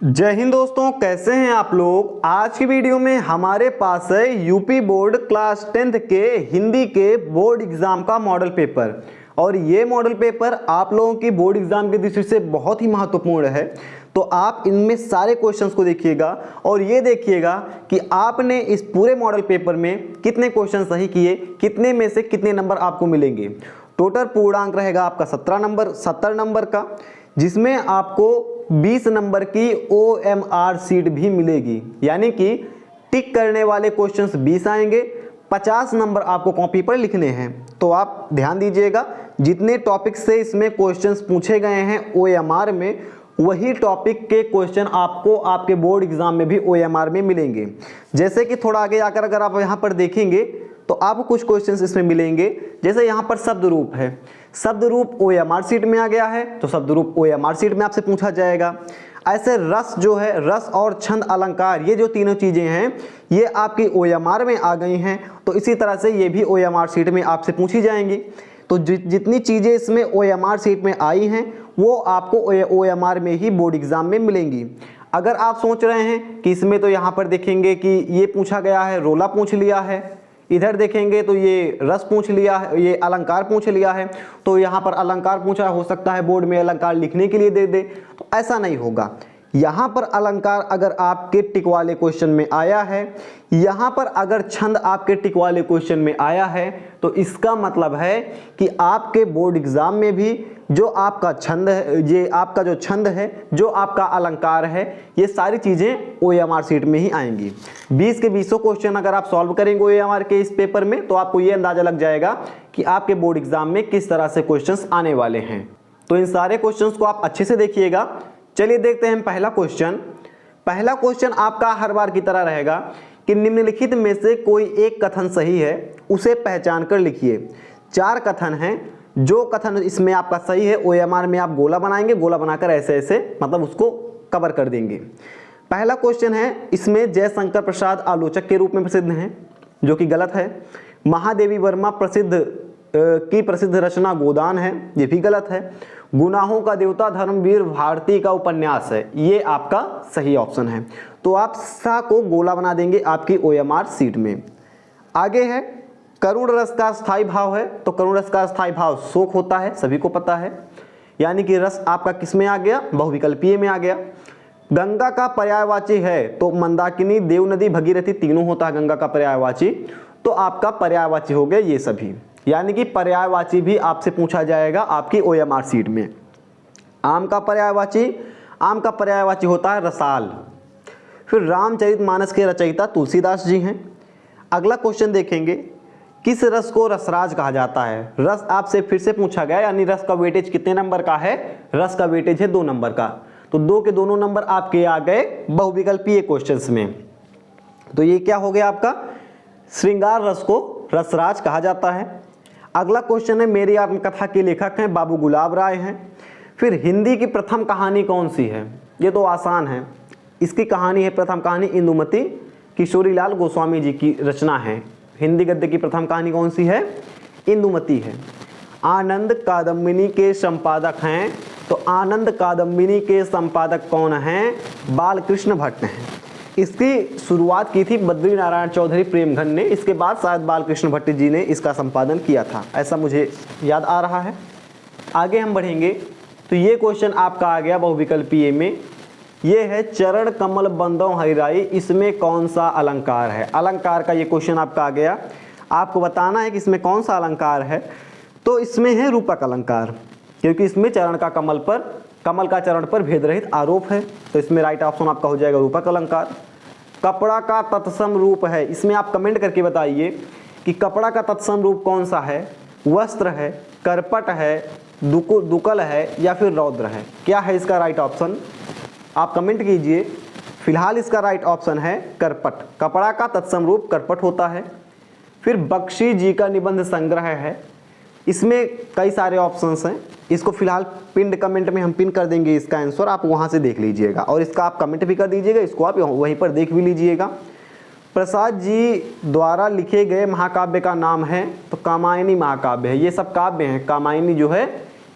जय हिंद दोस्तों, कैसे हैं आप लोग। आज की वीडियो में हमारे पास है यूपी बोर्ड क्लास 10th के हिंदी के बोर्ड एग्जाम का मॉडल पेपर। और ये मॉडल पेपर आप लोगों की बोर्ड एग्जाम की दृष्टि से बहुत ही महत्वपूर्ण है। तो आप इनमें सारे क्वेश्चंस को देखिएगा और ये देखिएगा कि आपने इस पूरे मॉडल पेपर में कितने क्वेश्चन सही किए, कितने में से कितने नंबर आपको मिलेंगे। टोटल पूर्णांक रहेगा आपका 70 नंबर का, जिसमें आपको 20 नंबर की OMR सीट भी मिलेगी। यानी कि टिक करने वाले क्वेश्चंस 20 आएंगे, 50 नंबर आपको कॉपी पर लिखने हैं। तो आप ध्यान दीजिएगा, जितने टॉपिक से इसमें क्वेश्चंस पूछे गए हैं OMR में, वही टॉपिक के क्वेश्चन आपको आपके बोर्ड एग्जाम में भी OMR में मिलेंगे। जैसे कि थोड़ा आगे जाकर अगर आप यहाँ पर देखेंगे तो आपको कुछ क्वेश्चंस इसमें मिलेंगे। जैसे यहाँ पर शब्द रूप है, शब्द रूप OMR सीट में आ गया है तो शब्द रूप OMR सीट में आपसे पूछा जाएगा। ऐसे रस जो है, रस और छंद अलंकार, ये जो तीनों चीजें हैं ये आपकी OMR में आ गई हैं, तो इसी तरह से ये भी OMR सीट में आपसे पूछी जाएंगी। तो जितनी चीजें इसमें OMR सीट में आई हैं वो आपको OMR में ही बोर्ड एग्जाम में मिलेंगी। अगर आप सोच रहे हैं कि इसमें तो यहाँ पर देखेंगे कि ये पूछा गया है, रोला पूछ लिया है, इधर देखेंगे तो ये रस पूछ लिया है, ये अलंकार पूछ लिया है, तो यहाँ पर अलंकार पूछा, हो सकता है बोर्ड में अलंकार लिखने के लिए दे दे, तो ऐसा नहीं होगा। यहाँ पर अलंकार अगर आपके टिक वाले क्वेश्चन में आया है, यहाँ पर अगर छंद आपके टिक वाले क्वेश्चन में आया है, तो इसका मतलब है कि आपके बोर्ड एग्जाम में भी जो आपका छंद है, ये आपका जो छंद है, जो आपका अलंकार है, ये सारी चीज़ें OMR सीट में ही आएंगी। 20 के 20 क्वेश्चन अगर आप सॉल्व करेंगे OMR के इस पेपर में, तो आपको ये अंदाजा लग जाएगा कि आपके बोर्ड एग्जाम में किस तरह से क्वेश्चंस आने वाले हैं। तो इन सारे क्वेश्चंस को आप अच्छे से देखिएगा। चलिए देखते हैं पहला क्वेश्चन। पहला क्वेश्चन आपका हर बार की तरह रहेगा कि निम्नलिखित में से कोई एक कथन सही है, उसे पहचान कर लिखिए। 4 कथन हैं, जो कथन इसमें आपका सही है OMR में आप गोला बनाएंगे, गोला बनाकर ऐसे ऐसे मतलब उसको कवर कर देंगे। पहला क्वेश्चन है, इसमें जयशंकर प्रसाद आलोचक के रूप में प्रसिद्ध हैं, जो कि गलत है। महादेवी वर्मा प्रसिद्ध रचना गोदान है, ये भी गलत है। गुनाहों का देवता धर्मवीर भारती का उपन्यास है, ये आपका सही ऑप्शन है। तो आप सा को गोला बना देंगे आपकी OMR सीट में। आगे है, करुण रस का स्थायी भाव है, तो करुण रस का स्थायी भाव शोक होता है, सभी को पता है। यानी कि रस आपका किस में आ गया, बहुविकल्पीय में आ गया। गंगा का पर्यायवाची है, तो मंदाकिनी, देवनदी, भगीरथी तीनों होता है गंगा का पर्यायवाची, तो आपका पर्यायवाची हो गया ये सभी। यानी कि पर्यायवाची भी आपसे पूछा जाएगा आपकी OMR सीट में। आम का पर्यायवाची होता है रसाल। फिर रामचरितमानस के रचयिता तुलसीदास जी हैं। अगला क्वेश्चन देखेंगे, किस रस को रसराज कहा जाता है। रस आपसे फिर से पूछा गया, यानी रस का वेटेज कितने नंबर का है, रस का वेटेज है 2 नंबर का, तो 2 के दोनों नंबर आपके आ गए बहुविकल्पीय क्वेश्चंस में। तो ये क्या हो गया आपका, श्रृंगार रस को रसराज कहा जाता है। अगला क्वेश्चन है, मेरी आत्मकथा के लेखक हैं बाबू गुलाब राय हैं। फिर हिंदी की प्रथम कहानी कौन सी है, ये तो आसान है। इसकी कहानी है, प्रथम कहानी इंदुमती, किशोरीलाल गोस्वामी जी की रचना है। हिंदी गद्य की प्रथम कहानी कौन सी है, इंदुमती है। आनंद कादम्बिनी के संपादक हैं, तो आनंद कादम्बिनी के संपादक कौन हैं, बालकृष्ण भट्ट हैं। इसकी शुरुआत की थी बद्री नारायण चौधरी प्रेमघन ने, इसके बाद शायद बालकृष्ण भट्ट जी ने इसका संपादन किया था, ऐसा मुझे याद आ रहा है। आगे हम बढ़ेंगे तो ये क्वेश्चन आपका आ गया बहुविकल्पीय में, ये है चरण कमल बंदो हरिराई, इसमें कौन सा अलंकार है। अलंकार का ये क्वेश्चन आपका आ गया, आपको बताना है कि इसमें कौन सा अलंकार है। तो इसमें है रूपक अलंकार, क्योंकि इसमें चरण का कमल का चरण पर भेद रहित आरोप है, तो इसमें राइट ऑप्शन आपका हो जाएगा रूपक अलंकार। कपड़ा का तत्सम रूप है, इसमें आप कमेंट करके बताइए कि कपड़ा का तत्सम रूप कौन सा है, वस्त्र है, करपट है, दुकल है या फिर रौद्र है। क्या है इसका राइट ऑप्शन, आप कमेंट कीजिए। फिलहाल इसका राइट ऑप्शन है करपट, कपड़ा का तत्सम रूप करपट होता है। फिर बख्शी जी का निबंध संग्रह है, इसमें कई सारे ऑप्शंस हैं, इसको फिलहाल पिन कमेंट में हम पिन कर देंगे इसका आंसर, आप वहाँ से देख लीजिएगा और इसका आप कमेंट भी कर दीजिएगा, इसको आप वहीं पर देख भी लीजिएगा। प्रसाद जी द्वारा लिखे गए महाकाव्य का नाम है, तो कामायनी महाकाव्य है। ये सब काव्य हैं, कामायनी जो है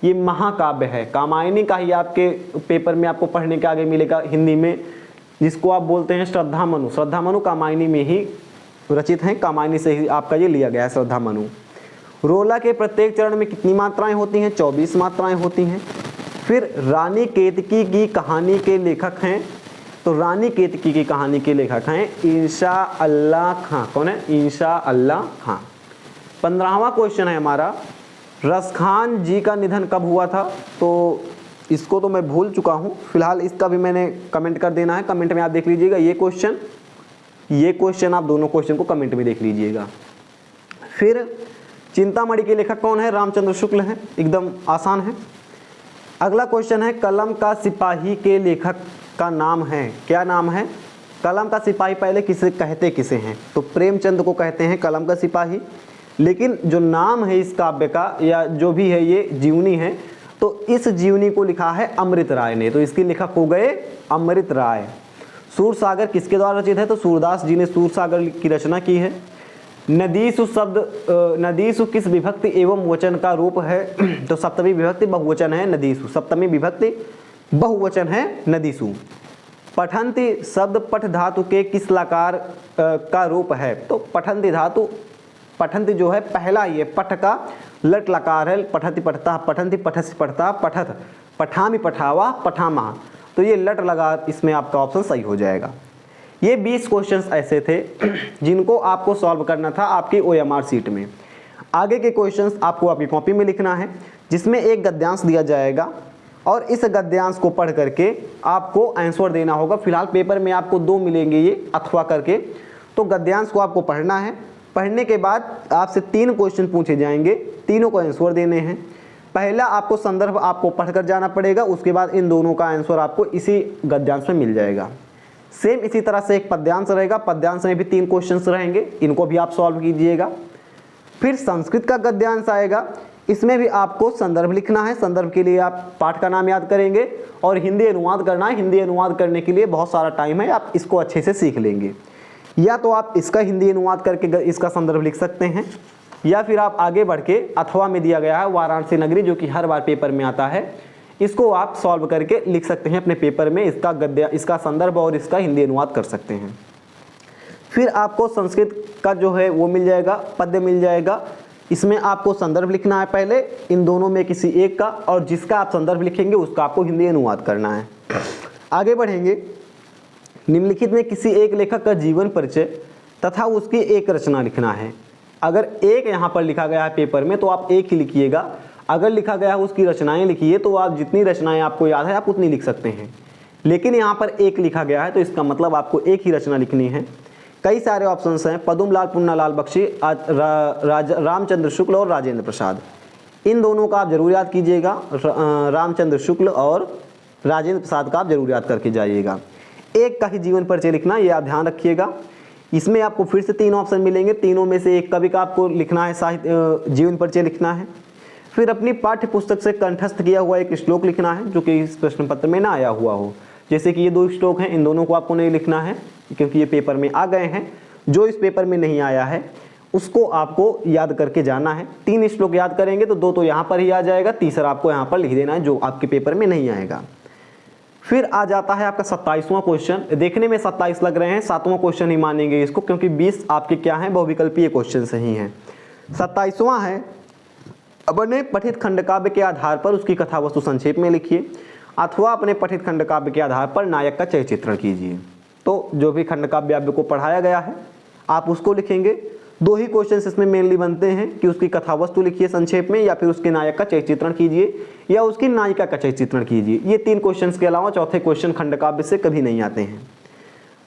ये महाकाव्य है। कामायनी का ही आपके पेपर में आपको पढ़ने के आगे मिलेगा हिंदी में, जिसको आप बोलते हैं श्रद्धा मनु। श्रद्धा मनु कामायनी में ही रचित हैं, कामायनी से ही आपका ये लिया गया है श्रद्धा मनु। रोला के प्रत्येक चरण में कितनी मात्राएं होती हैं? 24 मात्राएं होती हैं। फिर रानी केतकी की कहानी के लेखक हैं, तो रानी केतकी की कहानी के लेखक हैं इंशा अल्लाह खां। कौन है? इंशा अल्लाह खां। 15वां क्वेश्चन है हमारा, रसखान जी का निधन कब हुआ था? तो इसको तो मैं भूल चुका हूँ, फिलहाल इसका भी मैंने कमेंट कर देना है, कमेंट में आप देख लीजिएगा। ये क्वेश्चन आप दोनों क्वेश्चन को कमेंट में देख लीजिएगा। फिर चिंतामणि के लेखक कौन है? रामचंद्र शुक्ल हैं, एकदम आसान है। अगला क्वेश्चन है, कलम का सिपाही के लेखक का नाम है, क्या नाम है? कलम का सिपाही पहले किसे कहते किसे हैं? तो प्रेमचंद को कहते हैं कलम का सिपाही, लेकिन जो नाम है इस काव्य का या जो भी है ये जीवनी है, तो इस जीवनी को लिखा है अमृत राय ने, तो इसके लेखक हो गए अमृत राय। सूरसागर किसके द्वारा रचित है? तो सूरदास जी ने सूरसागर की रचना की है। नदीसु शब्द नदीसु किस विभक्ति एवं वचन का रूप है? तो सप्तमी विभक्ति बहुवचन है नदीसु, सप्तमी विभक्ति बहुवचन है नदीसु। पठंती शब्द पठ धातु के किस लकार का रूप है? तो पठंती धातु, पठंती जो है पहला ये पठ का लट लकार है, पठती पठता, पठंती पठस पठता, पठत, पठामी पठावा, पठामा, तो ये लट लगा, इसमें आपका ऑप्शन सही हो जाएगा। ये 20 क्वेश्चंस ऐसे थे जिनको आपको सॉल्व करना था आपकी OMR सीट में। आगे के क्वेश्चंस आपको आपकी कॉपी में लिखना है, जिसमें एक गद्यांश दिया जाएगा और इस गद्यांश को पढ़ करके आपको आंसर देना होगा। फिलहाल पेपर में आपको 2 मिलेंगे ये अथवा करके, तो गद्यांश को आपको पढ़ना है। पढ़ने के बाद आपसे 3 क्वेश्चन पूछे जाएंगे, तीनों को आंसर देने हैं। पहला आपको संदर्भ आपको पढ़कर जाना पड़ेगा, उसके बाद इन दोनों का आंसर आपको इसी गद्यांश में मिल जाएगा। सेम इसी तरह से एक पद्यांश रहेगा, पद्यांश में भी 3 क्वेश्चंस रहेंगे, इनको भी आप सॉल्व कीजिएगा। फिर संस्कृत का गद्यांश आएगा, इसमें भी आपको संदर्भ लिखना है। संदर्भ के लिए आप पाठ का नाम याद करेंगे और हिंदी अनुवाद करना है। हिंदी अनुवाद करने के लिए बहुत सारा टाइम है, आप इसको अच्छे से सीख लेंगे। या तो आप इसका हिंदी अनुवाद करके इसका संदर्भ लिख सकते हैं, या फिर आप आगे बढ़ के अथवा में दिया गया है वाराणसी नगरी, जो कि हर बार पेपर में आता है, इसको आप सॉल्व करके लिख सकते हैं अपने पेपर में। इसका गद्य, इसका संदर्भ और इसका हिंदी अनुवाद कर सकते हैं। फिर आपको संस्कृत का जो है वो मिल जाएगा, पद्य मिल जाएगा। इसमें आपको संदर्भ लिखना है पहले, इन दोनों में किसी एक का, और जिसका आप संदर्भ लिखेंगे उसका आपको हिंदी अनुवाद करना है। आगे बढ़ेंगे, निम्नलिखित में किसी एक लेखक का जीवन परिचय तथा उसकी एक रचना लिखना है। अगर एक यहाँ पर लिखा गया है पेपर में तो आप एक ही लिखिएगा, अगर लिखा गया है उसकी रचनाएं लिखिए, तो आप जितनी रचनाएं आपको याद है आप उतनी लिख सकते हैं। लेकिन यहाँ पर एक लिखा गया है तो इसका मतलब आपको एक ही रचना लिखनी है। कई सारे ऑप्शंस हैं, पदुमलाल पुन्नालाल बख्शी, रामचंद्र शुक्ल और राजेंद्र प्रसाद। इन दोनों का आप जरूर याद कीजिएगा, रामचंद्र शुक्ल और राजेंद्र प्रसाद का आप जरूर याद करके जाइएगा। एक का ही जीवन परिचय लिखना, ये आप ध्यान रखिएगा। इसमें आपको फिर से 3 ऑप्शन मिलेंगे, तीनों में से एक कवि का आपको लिखना है, साहित्य जीवन परिचय लिखना है। फिर अपनी पाठ्य पुस्तक से कंठस्थ किया हुआ एक श्लोक लिखना है जो कि इस प्रश्न पत्र में ना आया हुआ हो। जैसे कि ये 2 श्लोक हैं, इन दोनों को आपको नहीं लिखना है क्योंकि ये पेपर में आ गए हैं। जो इस पेपर में नहीं आया है उसको आपको याद करके जाना है। 3 श्लोक याद करेंगे तो 2 तो यहाँ पर ही आ जाएगा, तीसरा आपको यहाँ पर लिख देना है जो आपके पेपर में नहीं आएगा। फिर आ जाता है आपका 27वां क्वेश्चन। देखने में 27 लग रहे हैं, 7वां क्वेश्चन ही मानेंगे इसको, क्योंकि 20 आपके क्या हैं, बहुविकल्पीय क्वेश्चन सही हैं। 27वां है, अपने पठित खंडकाव्य के आधार पर उसकी कथा वस्तु संक्षेप में लिखिए, अथवा अपने पठित खंडकाव्य के आधार पर नायक का चरित्र चित्रण कीजिए। तो जो भी खंडकाव्य आपको पढ़ाया गया है आप उसको लिखेंगे। 2 ही क्वेश्चंस इसमें मेनली बनते हैं कि उसकी कथा वस्तु लिखिए संक्षेप में, या फिर उसके नायक का चरित्र चित्रण कीजिए, या उसकी नायिका का चरित्र चित्रण कीजिए। ये 3 क्वेश्चंस के अलावा चौथे क्वेश्चन खंडकाव्य से कभी नहीं आते हैं।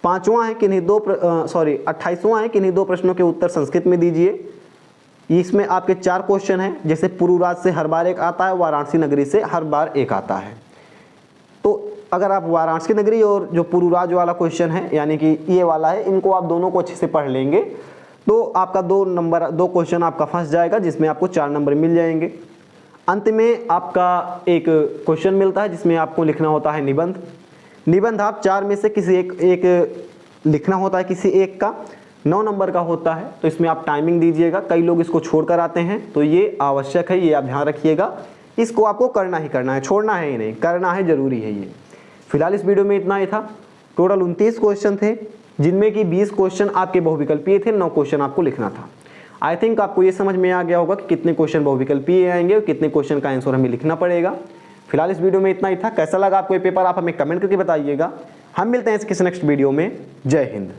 28वां है किन्हीं 2 प्रश्नों के उत्तर संस्कृत में दीजिए। इसमें आपके 4 क्वेश्चन हैं, जैसे पुरुराज से हर बार एक आता है, वाराणसी नगरी से हर बार एक आता है। तो अगर आप वाराणसी नगरी और जो पुरुराज वाला क्वेश्चन है यानी कि ये वाला है, इनको आप दोनों को अच्छे से पढ़ लेंगे तो आपका 2 क्वेश्चन आपका फंस जाएगा, जिसमें आपको 4 नंबर मिल जाएंगे। अंत में आपका एक क्वेश्चन मिलता है जिसमें आपको लिखना होता है निबंध। निबंध आप 4 में से किसी एक लिखना होता है, किसी एक का 9 नंबर का होता है, तो इसमें आप टाइमिंग दीजिएगा। कई लोग इसको छोड़ कर आते हैं तो ये आवश्यक है, ये आप ध्यान रखिएगा। इसको आपको करना ही करना है, छोड़ना है ही नहीं, करना है, जरूरी है ये। फिलहाल इस वीडियो में इतना ही था। टोटल 29 क्वेश्चन थे, जिनमें कि 20 क्वेश्चन आपके बहुविकल्पीय थे, 9 क्वेश्चन आपको लिखना था। आई थिंक आपको ये समझ में आ गया होगा कि कितने क्वेश्चन बहुविकल्पीय आएंगे और कितने क्वेश्चन का आंसर हमें लिखना पड़ेगा। फिलहाल इस वीडियो में इतना ही था। कैसा लगा आपको ये पेपर आप हमें कमेंट करके बताइएगा। हम मिलते हैं किसी नेक्स्ट वीडियो में। जय हिंद।